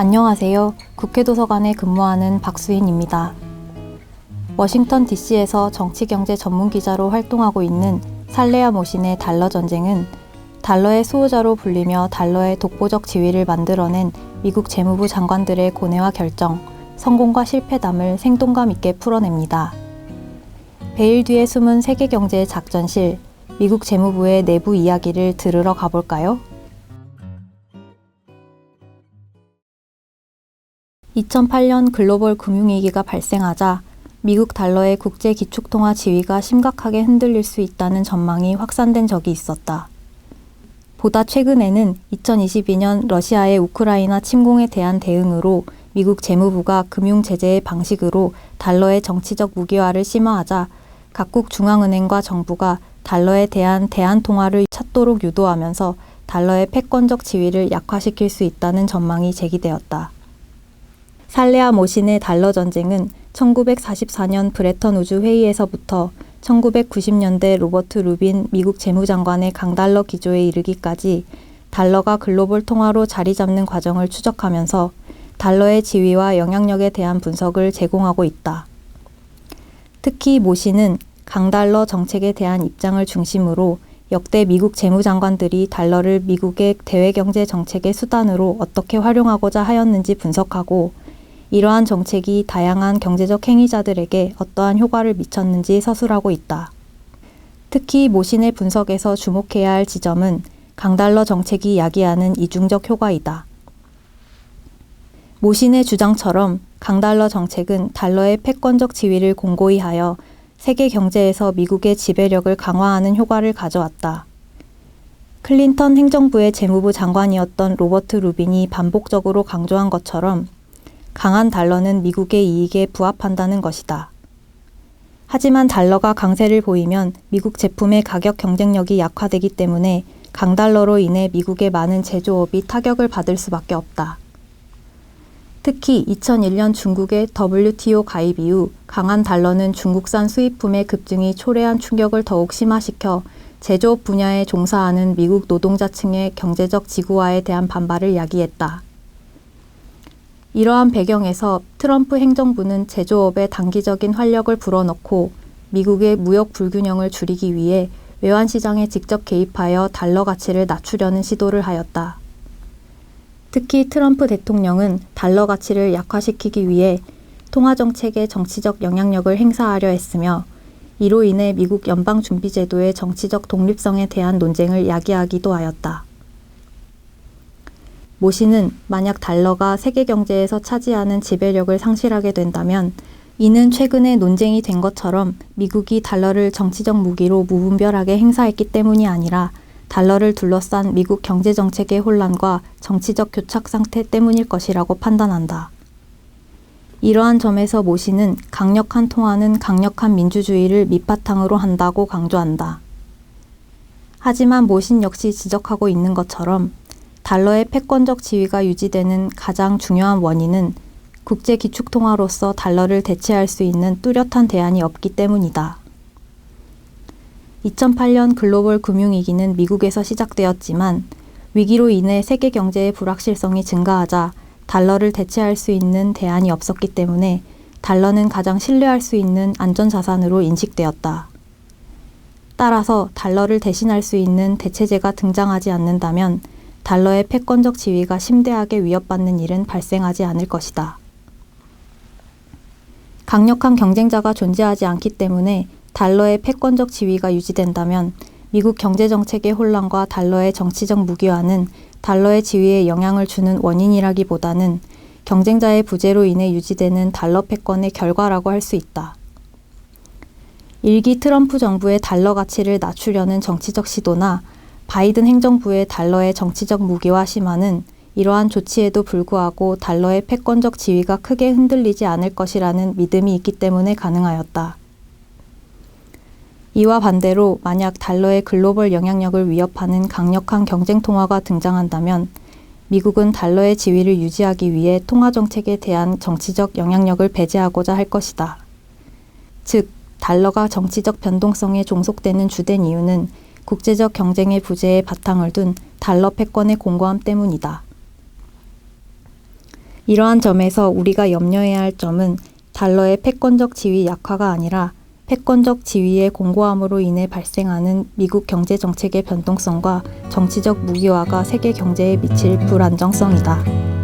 안녕하세요. 국회도서관에 근무하는 박수인입니다. 워싱턴 DC에서 정치경제 전문기자로 활동하고 있는 살레아 모신의 달러 전쟁은 달러의 수호자로 불리며 달러의 독보적 지위를 만들어낸 미국 재무부 장관들의 고뇌와 결정, 성공과 실패담을 생동감 있게 풀어냅니다. 베일 뒤에 숨은 세계경제의 작전실, 미국 재무부의 내부 이야기를 들으러 가볼까요? 2008년 글로벌 금융위기가 발생하자 미국 달러의 국제 기축통화 지위가 심각하게 흔들릴 수 있다는 전망이 확산된 적이 있었다. 보다 최근에는 2022년 러시아의 우크라이나 침공에 대한 대응으로 미국 재무부가 금융제재의 방식으로 달러의 정치적 무기화를 심화하자 각국 중앙은행과 정부가 달러에 대한 대안통화를 찾도록 유도하면서 달러의 패권적 지위를 약화시킬 수 있다는 전망이 제기되었다. 살레아 모신의 달러 전쟁은 1944년 브레턴 우주 회의에서부터 1990년대 로버트 루빈 미국 재무장관의 강달러 기조에 이르기까지 달러가 글로벌 통화로 자리 잡는 과정을 추적하면서 달러의 지위와 영향력에 대한 분석을 제공하고 있다. 특히 모신은 강달러 정책에 대한 입장을 중심으로 역대 미국 재무장관들이 달러를 미국의 대외경제 정책의 수단으로 어떻게 활용하고자 하였는지 분석하고 이러한 정책이 다양한 경제적 행위자들에게 어떠한 효과를 미쳤는지 서술하고 있다. 특히 모신의 분석에서 주목해야 할 지점은 강달러 정책이 야기하는 이중적 효과이다. 모신의 주장처럼 강달러 정책은 달러의 패권적 지위를 공고히 하여 세계 경제에서 미국의 지배력을 강화하는 효과를 가져왔다. 클린턴 행정부의 재무부 장관이었던 로버트 루빈이 반복적으로 강조한 것처럼 강한 달러는 미국의 이익에 부합한다는 것이다. 하지만 달러가 강세를 보이면 미국 제품의 가격 경쟁력이 약화되기 때문에 강달러로 인해 미국의 많은 제조업이 타격을 받을 수밖에 없다. 특히 2001년 중국의 WTO 가입 이후 강한 달러는 중국산 수입품의 급증이 초래한 충격을 더욱 심화시켜 제조업 분야에 종사하는 미국 노동자층의 경제적 지구화에 대한 반발을 야기했다. 이러한 배경에서 트럼프 행정부는 제조업에 단기적인 활력을 불어넣고 미국의 무역 불균형을 줄이기 위해 외환시장에 직접 개입하여 달러 가치를 낮추려는 시도를 하였다. 특히 트럼프 대통령은 달러 가치를 약화시키기 위해 통화정책에 정치적 영향력을 행사하려 했으며 이로 인해 미국 연방준비제도의 정치적 독립성에 대한 논쟁을 야기하기도 하였다. 모신은 만약 달러가 세계 경제에서 차지하는 지배력을 상실하게 된다면 이는 최근에 논쟁이 된 것처럼 미국이 달러를 정치적 무기로 무분별하게 행사했기 때문이 아니라 달러를 둘러싼 미국 경제정책의 혼란과 정치적 교착 상태 때문일 것이라고 판단한다. 이러한 점에서 모신은 강력한 통화는 강력한 민주주의를 밑바탕으로 한다고 강조한다. 하지만 모신 역시 지적하고 있는 것처럼 달러의 패권적 지위가 유지되는 가장 중요한 원인은 국제 기축통화로서 달러를 대체할 수 있는 뚜렷한 대안이 없기 때문이다. 2008년 글로벌 금융위기는 미국에서 시작되었지만 위기로 인해 세계 경제의 불확실성이 증가하자 달러를 대체할 수 있는 대안이 없었기 때문에 달러는 가장 신뢰할 수 있는 안전자산으로 인식되었다. 따라서 달러를 대신할 수 있는 대체제가 등장하지 않는다면 달러의 패권적 지위가 심대하게 위협받는 일은 발생하지 않을 것이다. 강력한 경쟁자가 존재하지 않기 때문에 달러의 패권적 지위가 유지된다면 미국 경제정책의 혼란과 달러의 정치적 무기화는 달러의 지위에 영향을 주는 원인이라기보다는 경쟁자의 부재로 인해 유지되는 달러 패권의 결과라고 할 수 있다. 일기 트럼프 정부의 달러 가치를 낮추려는 정치적 시도나 바이든 행정부의 달러의 정치적 무기화 심화는 이러한 조치에도 불구하고 달러의 패권적 지위가 크게 흔들리지 않을 것이라는 믿음이 있기 때문에 가능하였다. 이와 반대로 만약 달러의 글로벌 영향력을 위협하는 강력한 경쟁 통화가 등장한다면 미국은 달러의 지위를 유지하기 위해 통화 정책에 대한 정치적 영향력을 배제하고자 할 것이다. 즉, 달러가 정치적 변동성에 종속되는 주된 이유는 국제적 경쟁의 부재에 바탕을 둔 달러 패권의 공고함 때문이다. 이러한 점에서 우리가 염려해야 할 점은 달러의 패권적 지위 약화가 아니라 패권적 지위의 공고함으로 인해 발생하는 미국 경제 정책의 변동성과 정치적 무기화가 세계 경제에 미칠 불안정성이다.